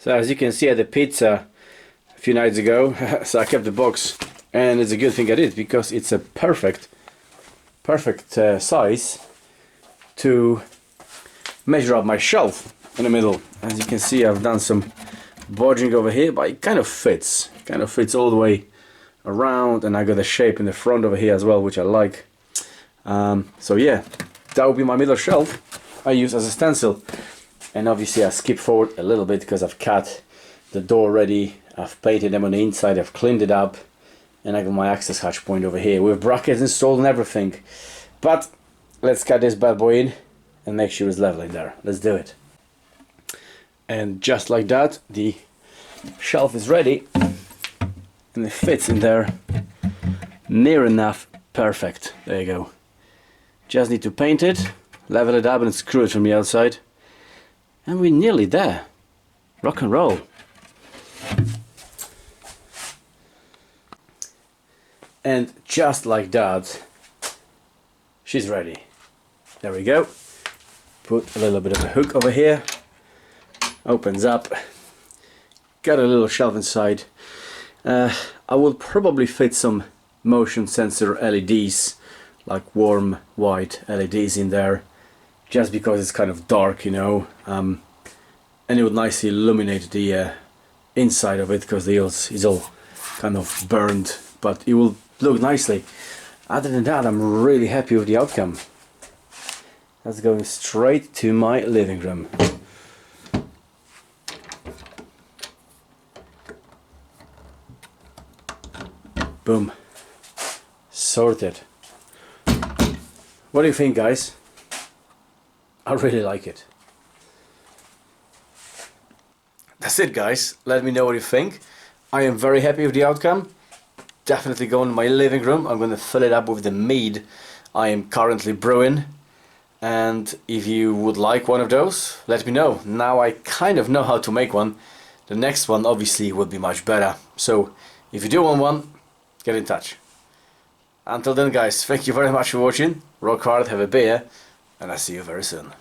So as you can see, I had a pizza a few nights ago, so I kept the box, and it's a good thing I did, because it's a perfect size to measure up my shelf in the middle. As you can see, I've done some bodging over here, but it kind of fits all the way around, and I got a shape in the front over here as well, which I like. So yeah, that would be my middle shelf I use as a stencil. And obviously I skip forward a little bit because I've cut the door ready, I've painted them on the inside, I've cleaned it up, and I got my access hatch point over here with brackets installed and everything. But let's cut this bad boy in and make sure it's level in there. Let's do it. And just like that, the shelf is ready, and it fits in there near enough perfect. There you go. Just need to paint it, level it up, and screw it from the outside. And we're nearly there. Rock and roll. And just like that, she's ready. There we go. Put a little bit of a hook over here. Opens up. Got a little shelf inside. I will probably fit some motion sensor LEDs, like warm white LEDs in there, just because it's kind of dark, you know, and it would nicely illuminate the inside of it, because the else is all kind of burned, but it will look nicely. Other than that, I'm really happy with the outcome. That's going straight to my living room. Boom. Sorted. What do you think, guys? I really like it. That's it, guys. Let me know what you think. I am very happy with the outcome. Definitely going to my living room. I'm going to fill it up with the mead I am currently brewing. And if you would like one of those, let me know. Now I kind of know how to make one. The next one obviously will be much better. So if you do want one, get in touch. Until then, guys, thank you very much for watching. Rock hard, have a beer, and I'll see you very soon.